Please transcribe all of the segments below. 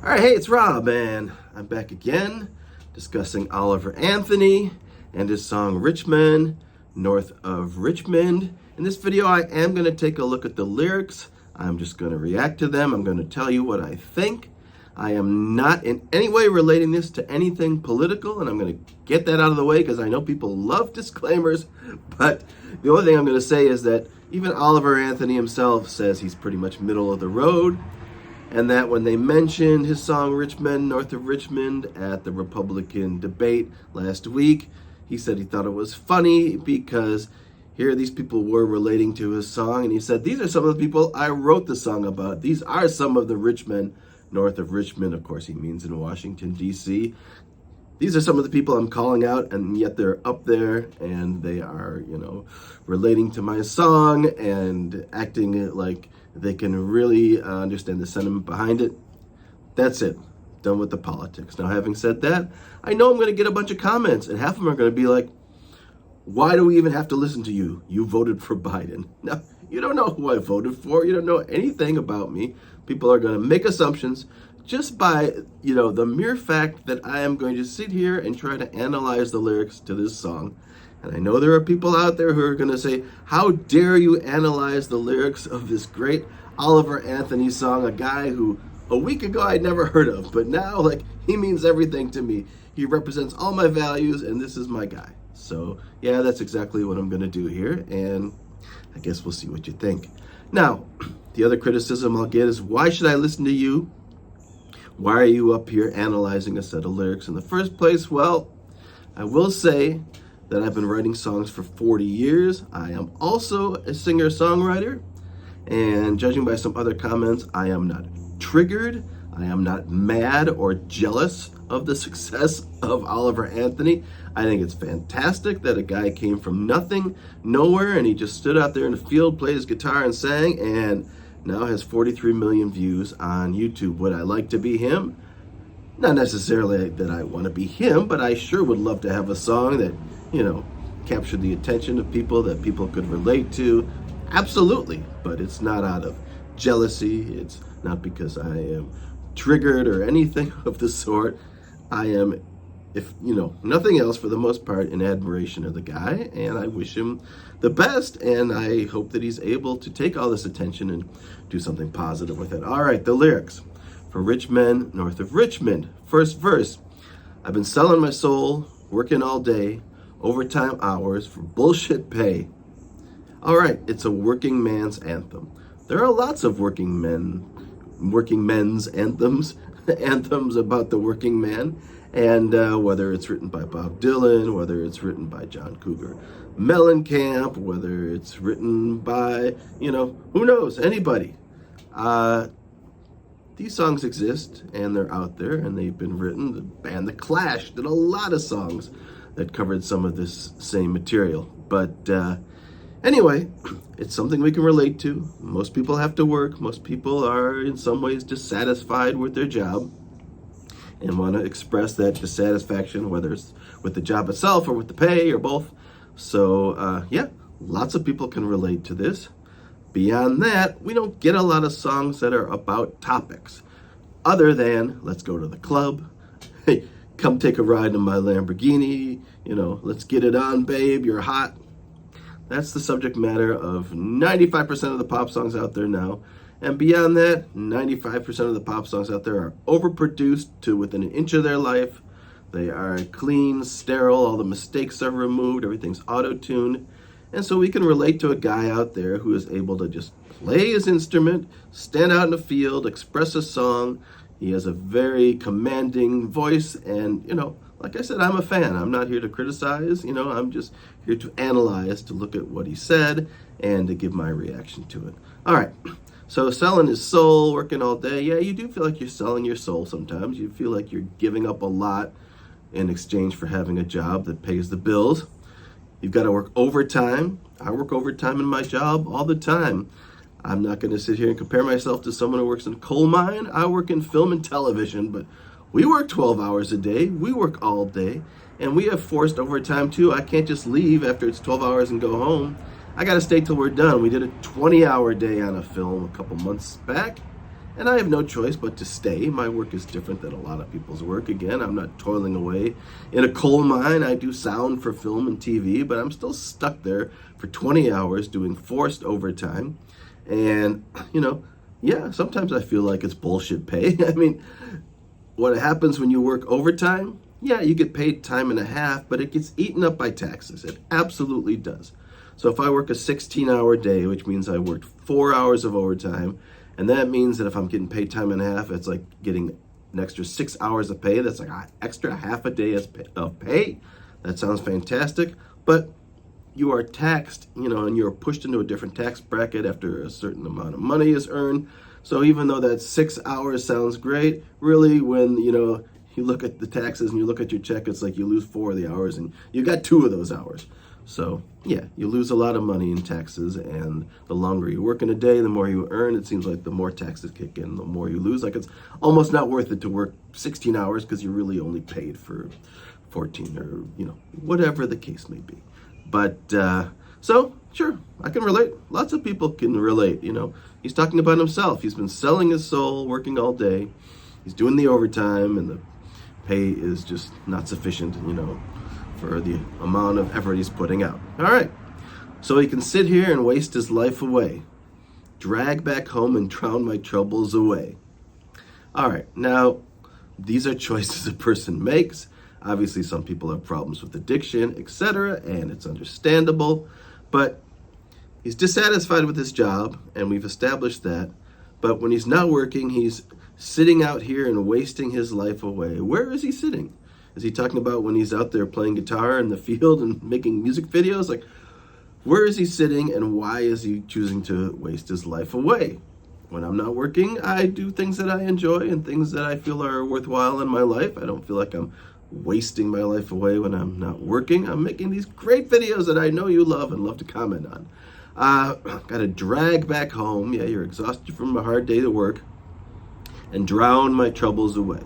All right, hey, it's Rob, and I'm back again discussing Oliver Anthony and his song Richmond, North of Richmond. In this video, I am going to take a look at the lyrics. I'm just going to react to them. I'm going to tell you what I think. I am not in any way relating this to anything political, and I'm going to get that out of the way because I know people love disclaimers. But the only thing I'm going to say is that even Oliver Anthony himself says he's pretty much middle of the road. And that when they mentioned his song Richmond, North of Richmond at the Republican debate last week, he said he thought it was funny because here these people were relating to his song. And he said, these are some of the people I wrote the song about. These are some of the rich men north of Richmond. Of course, he means in Washington, D.C. These are some of the people I'm calling out, and yet they're up there and they are, relating to my song and acting like they can really understand the sentiment behind it. That's it. Done with the politics. Now, having said that, I know I'm going to get a bunch of comments, and half of them are going to be like, why do we even have to listen to you? You voted for Biden. Now, you don't know who I voted for. You don't know anything about me. People are going to make assumptions just by, the mere fact that I am going to sit here and try to analyze the lyrics to this song. And I know there are people out there who are going to say, how dare you analyze the lyrics of this great Oliver Anthony song, a guy who a week ago I'd never heard of, but now he means everything to me. He represents all my values, and this is my guy. So yeah, that's exactly what I'm going to do here, and I guess we'll see what you think. Now, the other criticism I'll get is, why should I listen to you? Why are you up here analyzing a set of lyrics in the first place? Well, I will say that I've been writing songs for 40 years. I am also a singer-songwriter, and judging by some other comments, I am not triggered. I am not mad or jealous of the success of Oliver Anthony. I think it's fantastic that a guy came from nothing, nowhere, and he just stood out there in the field, played his guitar and sang, and now has 43 million views on YouTube. Would I like to be him? Not necessarily that I want to be him, but I sure would love to have a song that, captured the attention of people, that people could relate to. Absolutely. But it's not out of jealousy. It's not because I am triggered or anything of the sort. I am, if nothing else, for the most part, in admiration of the guy, and I wish him the best, and I hope that he's able to take all this attention and do something positive with it. All right, the lyrics for Richmond, North of Richmond. First verse: I've been selling my soul, working all day, overtime hours for bullshit pay. All right, it's a working man's anthem. There are lots of working men's anthems, anthems about the working man. And whether it's written by Bob Dylan, whether it's written by John Cougar Mellencamp, whether it's written by, who knows, anybody. These songs exist, and they're out there, and they've been written. The band The Clash did a lot of songs that covered some of this same material. But anyway, it's something we can relate to. Most people have to work. Most people are in some ways dissatisfied with their job and want to express that dissatisfaction, whether it's with the job itself or with the pay or both. So yeah, lots of people can relate to this. Beyond that, we don't get a lot of songs that are about topics other than, let's go to the club, hey, come take a ride in my Lamborghini, let's get it on, babe, you're hot. That's the subject matter of 95% of the pop songs out there now. And beyond that, 95% of the pop songs out there are overproduced to within an inch of their life. They are clean, sterile, all the mistakes are removed, everything's auto-tuned. And so we can relate to a guy out there who is able to just play his instrument, stand out in the field, express a song. He has a very commanding voice, and, like I said, I'm a fan. I'm not here to criticize, I'm just here to analyze, to look at what he said, and to give my reaction to it. All right. So selling his soul, working all day. Yeah, you do feel like you're selling your soul sometimes. You feel like you're giving up a lot in exchange for having a job that pays the bills. You've got to work overtime. I work overtime in my job all the time. I'm not going to sit here and compare myself to someone who works in a coal mine. I work in film and television, but we work 12 hours a day. We work all day, and we have forced overtime too. I can't just leave after it's 12 hours and go home. I got to stay till we're done. We did a 20-hour day on a film a couple months back, And I have no choice but to stay. My work is different than a lot of people's work. Again, I'm not toiling away in a coal mine. I do sound for film and TV, but I'm still stuck there for 20 hours doing forced overtime. And, yeah, sometimes I feel like it's bullshit pay. I mean, what happens when you work overtime? Yeah, you get paid time and a half, but it gets eaten up by taxes. It absolutely does. So if I work a 16-hour day, which means I worked 4 hours of overtime, and that means that if I'm getting paid time and a half, it's like getting an extra 6 hours of pay. That's like an extra half a day of pay. That sounds fantastic, but you are taxed, and you're pushed into a different tax bracket after a certain amount of money is earned. So even though that 6 hours sounds great, really when, you look at the taxes and you look at your check, it's like you lose 4 of the hours and you got 2 of those hours. So yeah, you lose a lot of money in taxes, and the longer you work in a day, the more you earn. It seems like the more taxes kick in, the more you lose. Like it's almost not worth it to work 16 hours because you're really only paid for 14 or, whatever the case may be. But so sure, I can relate. Lots of people can relate. He's talking about himself. He's been selling his soul, working all day. He's doing the overtime, and the pay is just not sufficient, for the amount of effort he's putting out. All right, so he can sit here and waste his life away, drag back home and drown my troubles away. All right, now these are choices a person makes. Obviously, some people have problems with addiction, etc., and it's understandable, but he's dissatisfied with his job, and we've established that. But when he's not working, he's sitting out here and wasting his life away. Where is he sitting? Is he talking about when he's out there playing guitar in the field and making music videos? Like, where is he sitting, and why is he choosing to waste his life away? When I'm not working, I do things that I enjoy and things that I feel are worthwhile in my life. I don't feel like I'm wasting my life away when I'm not working. I'm making these great videos that I know you love and love to comment on. Got to drag back home. Yeah, you're exhausted from a hard day to work, and drown my troubles away.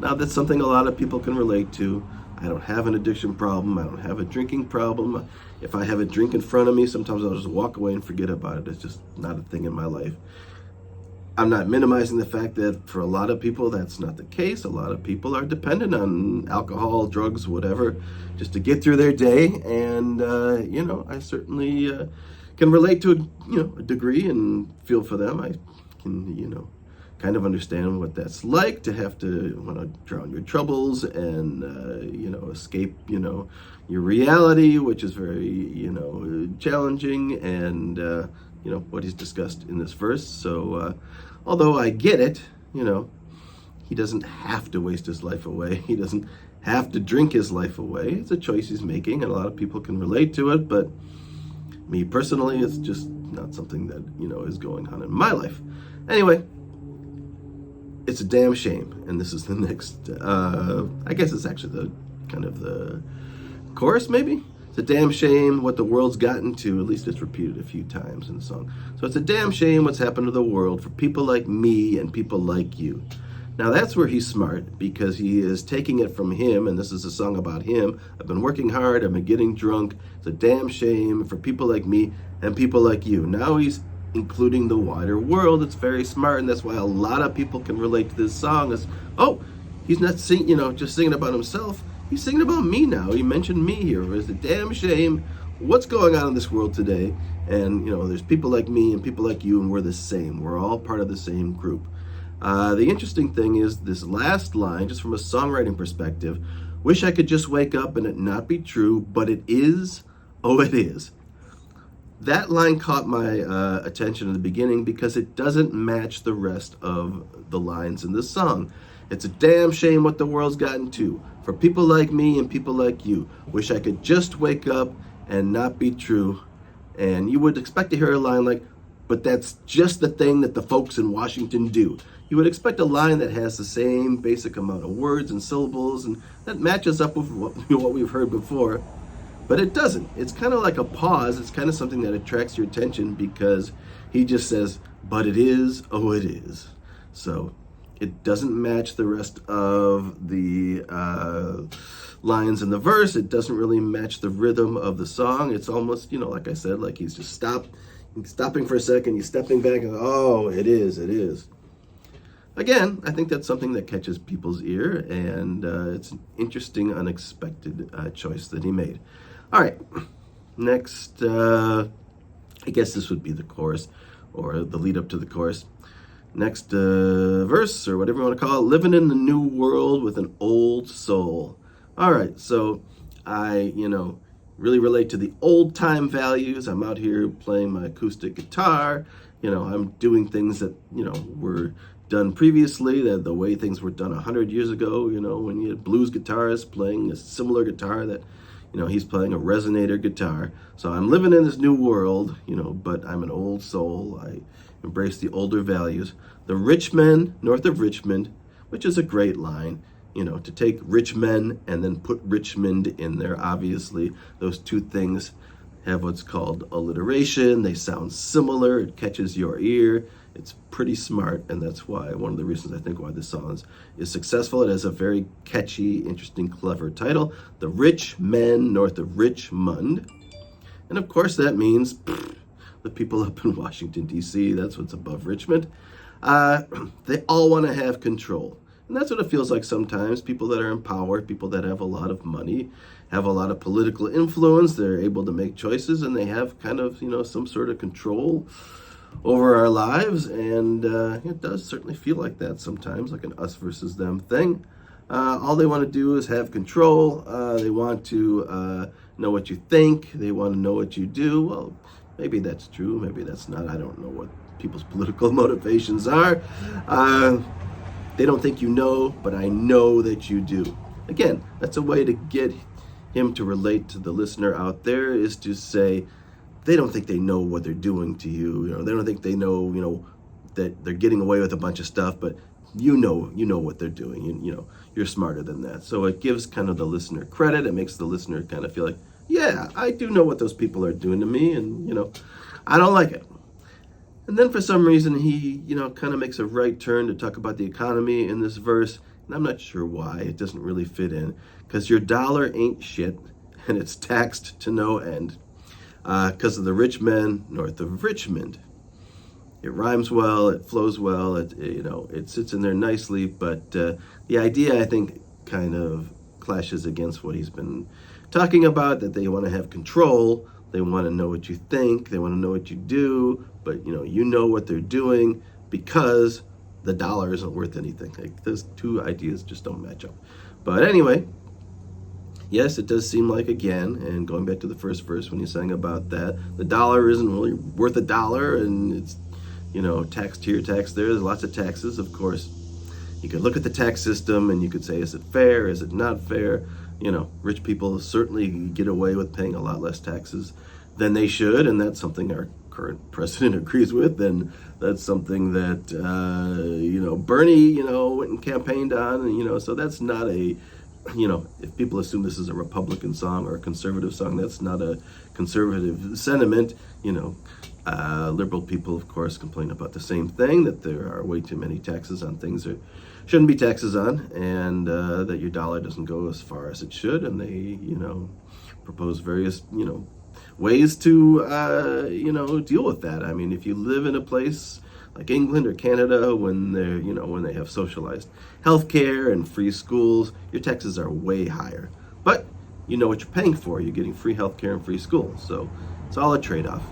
Now, that's something a lot of people can relate to. I don't have an addiction problem. I don't have a drinking problem. If I have a drink in front of me, sometimes I'll just walk away and forget about it. It's just not a thing in my life. I'm not minimizing the fact that for a lot of people, that's not the case. A lot of people are dependent on alcohol, drugs, whatever, just to get through their day. And, I certainly can relate to, a degree and feel for them. I can, kind of understand what that's like to have to want to drown your troubles and, escape, your reality, which is very, challenging, and, what he's discussed in this verse. So, although I get it, he doesn't have to waste his life away. He doesn't have to drink his life away. It's a choice he's making, and a lot of people can relate to it, but me personally, it's just not something that, is going on in my life. Anyway, it's a damn shame, and this is the next, I guess it's actually the kind of the chorus, maybe? It's a damn shame what the world's gotten to. At least it's repeated a few times in the song. So it's a damn shame what's happened to the world for people like me and people like you. Now that's where he's smart, because he is taking it from him, and this is a song about him. I've been working hard, I've been getting drunk. It's a damn shame for people like me and people like you. Now he's including the wider world. It's very smart, and that's why a lot of people can relate to this song. Is, oh, he's not singing, just singing about himself. He's singing about me now. He mentioned me here. It's a damn shame what's going on in this world today. And, there's people like me and people like you, and we're the same. We're all part of the same group. The interesting thing is this last line, just from a songwriting perspective, wish I could just wake up and it not be true, but it is, oh, it is. That line caught my attention in the beginning because it doesn't match the rest of the lines in this song. It's a damn shame what the world's gotten to for people like me and people like you. Wish I could just wake up and not be true. And you would expect to hear a line like, but that's just the thing that the folks in Washington do. You would expect a line that has the same basic amount of words and syllables, and that matches up with what we've heard before. But it doesn't. It's kind of like a pause. It's kind of something that attracts your attention because he just says, but it is, oh, it is. So it doesn't match the rest of the lines in the verse. It doesn't really match the rhythm of the song. It's almost, like I said, like he's just stopping for a second, he's stepping back and, oh, it is, it is. again, I think that's something that catches people's ear, and it's an interesting, unexpected choice that he made. All right, next, I guess this would be the chorus, or the lead up to the chorus. Next verse, or whatever you want to call it, living in the new world with an old soul. All right, so I, really relate to the old time values. I'm out here playing my acoustic guitar. I'm doing things that, were done previously, that the way things were done 100 years ago, when you had blues guitarists playing a similar guitar that, he's playing a resonator guitar. So I'm living in this new world, but I'm an old soul. I embrace the older values. The rich men north of Richmond, which is a great line, to take rich men and then put Richmond in there. Obviously, those two things have what's called alliteration. They sound similar. It catches your ear. It's pretty smart, and that's why one of the reasons I think why this song is successful. It has a very catchy, interesting, clever title. The rich men north of Richmond. And of course that means the people up in Washington, D.C., that's what's above Richmond. They all want to have control. And that's what it feels like sometimes. People that are in power, people that have a lot of money, have a lot of political influence, they're able to make choices, and they have kind of, some sort of control over our lives. And it does certainly feel like that sometimes, like an us versus them thing. All they want to do is have control. They want to know what you think. They want to know what you do. Well, maybe that's true. Maybe that's not. I don't know what people's political motivations are. They don't think you know, but I know that you do. Again, that's a way to get him to relate to the listener out there, is to say, they don't think they know what they're doing to you. They don't think they know, that they're getting away with a bunch of stuff, but you know what they're doing. You're smarter than that. So it gives kind of the listener credit. It makes the listener kind of feel like, yeah, I do know what those people are doing to me, and, I don't like it. And then for some reason, he, kind of makes a right turn to talk about the economy in this verse. And I'm not sure why. It doesn't really fit in. Because your dollar ain't shit, and it's taxed to no end. Because of the rich men north of Richmond. It rhymes well. It flows well. It sits in there nicely. But the idea, I think, kind of clashes against what he's been talking about, that they want to have control. They want to know what you think. They want to know what you do. But, you know what they're doing because the dollar isn't worth anything. Like, those two ideas just don't match up. But anyway, yes, it does seem like, again, and going back to the first verse when he's saying about that, the dollar isn't really worth a dollar, and it's, taxed here, taxed there. There's lots of taxes, of course. You could look at the tax system and you could say, is it fair? Is it not fair? Rich people certainly get away with paying a lot less taxes than they should, and that's something our current president agrees with, and that's something that, Bernie, went and campaigned on, and, so that's not a, if people assume this is a Republican song or a conservative song, that's not a conservative sentiment. Liberal people, of course, complain about the same thing, that there are way too many taxes on things that shouldn't be taxes on, and that your dollar doesn't go as far as it should, and they, propose various, ways to, deal with that. I mean, if you live in a place like England or Canada, when they're, when they have socialized healthcare and free schools, your taxes are way higher. But you know what you're paying for. You're getting free healthcare and free schools. So it's all a trade-off.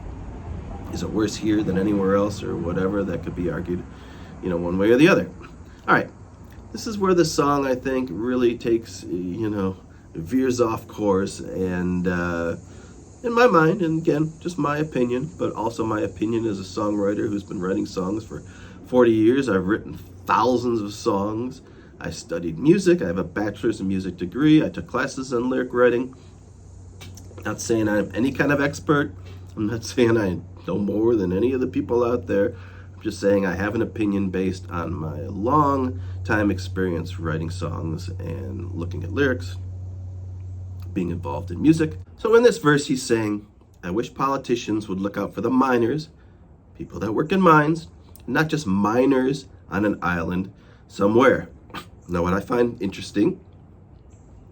Is it worse here than anywhere else or whatever? That could be argued, one way or the other. All right. This is where the song, I think, really takes, veers off course, and in my mind, and again, just my opinion, but also my opinion as a songwriter who's been writing songs for 40 years. I've written thousands of songs. I studied music. I have a bachelor's in music degree. I took classes on lyric writing. Not saying I'm any kind of expert. I'm not saying I know more than any of the people out there. I'm just saying I have an opinion based on my long time experience writing songs and looking at lyrics, being involved in music. So in this verse, he's saying, I wish politicians would look out for the miners, people that work in mines, not just miners on an island somewhere. Now, what I find interesting,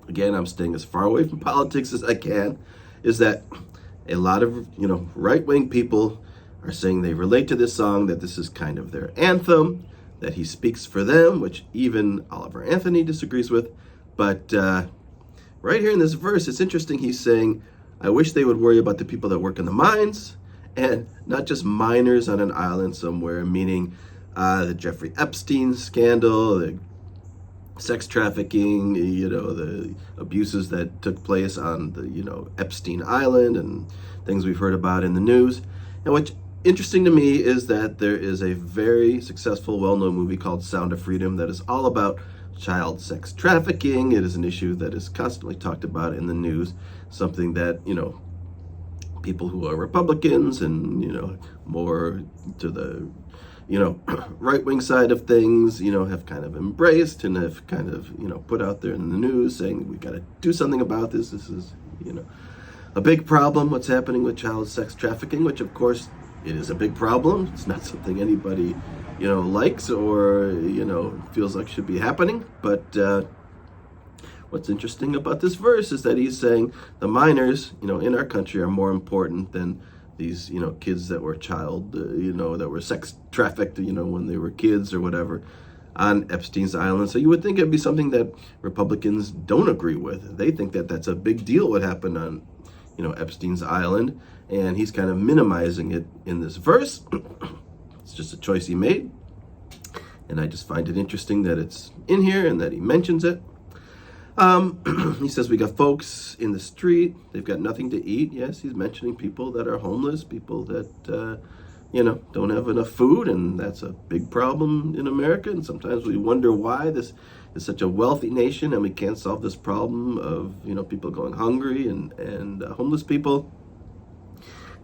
again, I'm staying as far away from politics as I can, is that a lot of, right-wing people are saying they relate to this song, that this is kind of their anthem, that he speaks for them, which even Oliver Anthony disagrees with. But right here in this verse, it's interesting. He's saying, I wish they would worry about the people that work in the mines, and not just miners on an island somewhere, meaning the Jeffrey Epstein scandal, the sex trafficking, the abuses that took place on the, Epstein Island and things we've heard about in the news. And what's interesting to me is that there is a very successful, well-known movie called Sound of Freedom that is all about child sex trafficking. It is an issue that is constantly talked about in the news, something that, people who are Republicans and, more to the right-wing side of things, have kind of embraced and have kind of, put out there in the news saying, we got to do something about this. This is, a big problem, what's happening with child sex trafficking, which of course it is a big problem. It's not something anybody, likes or, feels like should be happening. But what's interesting about this verse is that he's saying the minors, in our country are more important than these, kids that were that were sex trafficked, when they were kids or whatever on Epstein's Island. So you would think it'd be something that Republicans don't agree with. They think that that's a big deal what happened on, Epstein's Island, and he's kind of minimizing it in this verse. It's just a choice he made, and I just find it interesting that it's in here and that he mentions it. He says we got folks in the street, they've got nothing to eat. Yes, he's mentioning people that are homeless, people that, don't have enough food, and that's a big problem in America. And sometimes we wonder why this is such a wealthy nation and we can't solve this problem of, people going hungry and homeless people.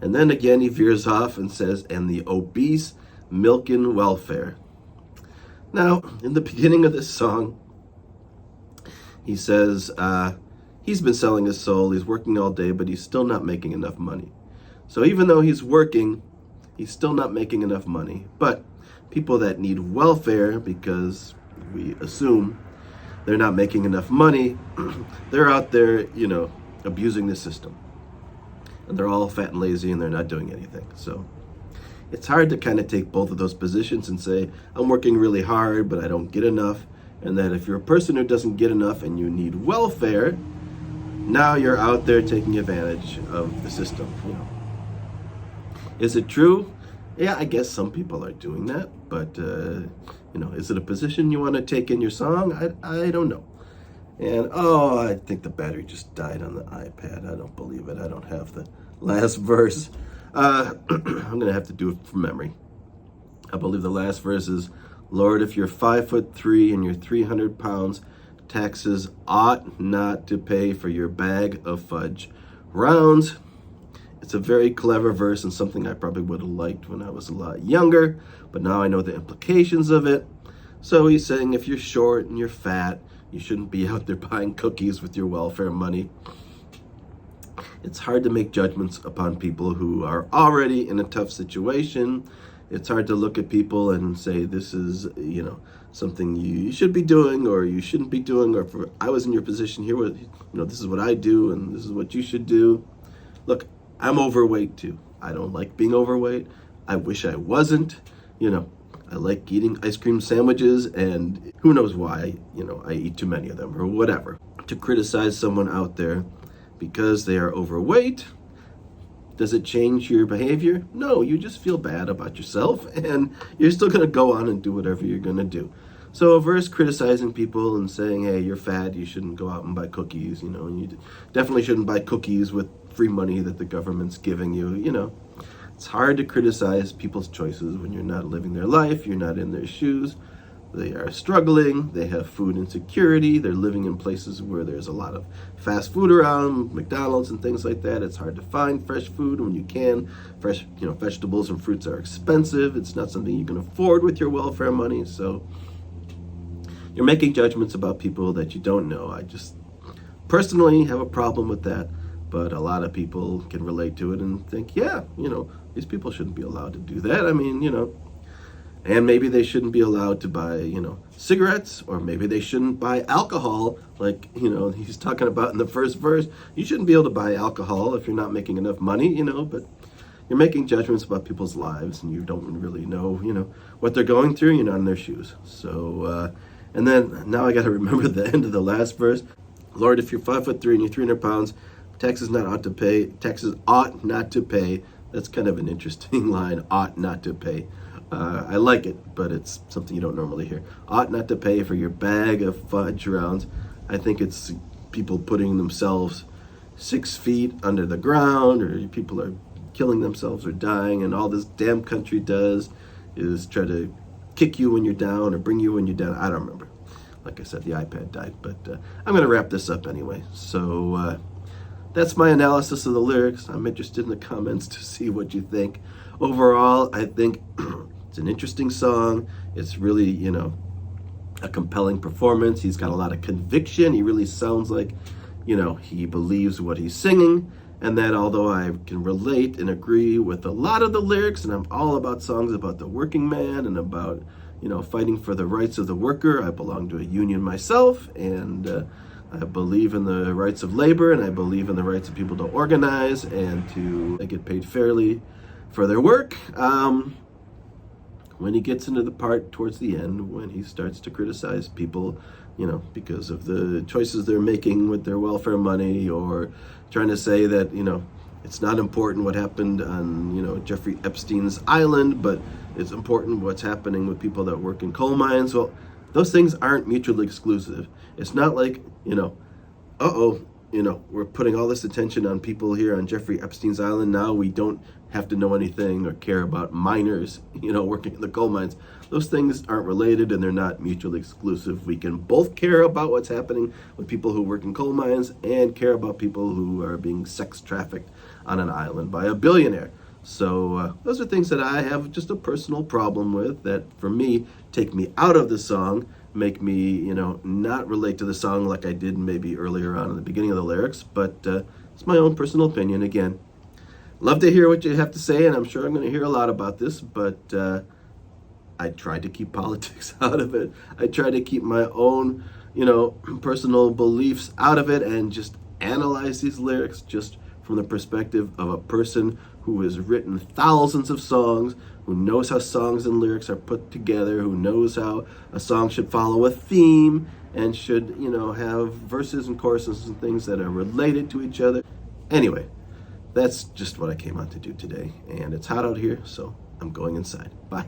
And then again, he veers off and says, and the obese milking welfare. Now, in the beginning of this song, he says he's been selling his soul, he's working all day, but he's still not making enough money. So even though he's working, he's still not making enough money. But people that need welfare, because we assume they're not making enough money, they're out there, abusing the system. And they're all fat and lazy and they're not doing anything. So it's hard to kind of take both of those positions and say, I'm working really hard, but I don't get enough. And that if you're a person who doesn't get enough and you need welfare, now you're out there taking advantage of the system. Is it true? Yeah, I guess some people are doing that, but is it a position you want to take in your song? I don't know. And I think the battery just died on the iPad. I don't believe it. I don't have the last verse. I'm gonna have to do it from memory. I believe the last verse is, Lord, if you're 5'3" and you're 300 pounds, taxes ought not to pay for your bag of fudge rounds. It's a very clever verse and something I probably would have liked when I was a lot younger, but now I know the implications of it. So he's saying if you're short and you're fat, you shouldn't be out there buying cookies with your welfare money. It's hard to make judgments upon people who are already in a tough situation. It's hard to look at people and say, this is, something you should be doing or you shouldn't be doing, or if I was in your position here, this is what I do and this is what you should do. Look, I'm overweight too. I don't like being overweight. I wish I wasn't. I like eating ice cream sandwiches, and who knows why, I eat too many of them or whatever. To criticize someone out there because they are overweight, does it change your behavior? No, you just feel bad about yourself and you're still going to go on and do whatever you're going to do. So a verse criticizing people and saying, hey, you're fat, you shouldn't go out and buy cookies, and you definitely shouldn't buy cookies with free money that the government's giving you, It's hard to criticize people's choices when you're not living their life, you're not in their shoes. They are struggling, they have food insecurity, they're living in places where there's a lot of fast food around, McDonald's and things like that. It's hard to find fresh food when you can. Fresh, vegetables and fruits are expensive. It's not something you can afford with your welfare money. So you're making judgments about people that you don't know. I just personally have a problem with that. But a lot of people can relate to it and think, yeah, these people shouldn't be allowed to do that. And maybe they shouldn't be allowed to buy, cigarettes, or maybe they shouldn't buy alcohol. Like, he's talking about in the first verse, you shouldn't be able to buy alcohol if you're not making enough money, but you're making judgments about people's lives, and you don't really know, what they're going through. You're not in their shoes. So, and then now I got to remember the end of the last verse. Lord, if you're 5'3" and you're 300 pounds, taxes ought not to pay. That's kind of an interesting line, ought not to pay. I like it, but it's something you don't normally hear. Ought not to pay for your bag of fudge rounds. I think it's people putting themselves 6 feet under the ground, or people are killing themselves or dying, and all this damn country does is try to kick you when you're down or bring you when you're down. I don't remember. Like I said, the iPad died, but I'm going to wrap this up anyway. So that's my analysis of the lyrics. I'm interested in the comments to see what you think. Overall, I think it's an interesting song. It's really, a compelling performance. He's got a lot of conviction. He really sounds like, he believes what he's singing. And that although I can relate and agree with a lot of the lyrics, and I'm all about songs about the working man and about, fighting for the rights of the worker. I belong to a union myself, and I believe in the rights of labor, and I believe in the rights of people to organize and to get paid fairly for their work. When he gets into the part towards the end, when he starts to criticize people, because of the choices they're making with their welfare money, or trying to say that, it's not important what happened on, Jeffrey Epstein's island, but it's important what's happening with people that work in coal mines. Well, those things aren't mutually exclusive. It's not like, we're putting all this attention on people here on Jeffrey Epstein's island. Now we don't have to know anything or care about miners, working in the coal mines. Those things aren't related, and they're not mutually exclusive. We can both care about what's happening with people who work in coal mines and care about people who are being sex trafficked on an island by a billionaire. So those are things that I have just a personal problem with, that for me take me out of the song, make me, not relate to the song like I did maybe earlier on in the beginning of the lyrics. But it's my own personal opinion. Again, love to hear what you have to say, and I'm sure I'm going to hear a lot about this, but I tried to keep politics out of it. I tried to keep my own, personal beliefs out of it, and just analyze these lyrics just from the perspective of a person who has written thousands of songs, who knows how songs and lyrics are put together, who knows how a song should follow a theme and should, have verses and choruses and things that are related to each other. Anyway, that's just what I came out to do today, and it's hot out here, so I'm going inside. Bye.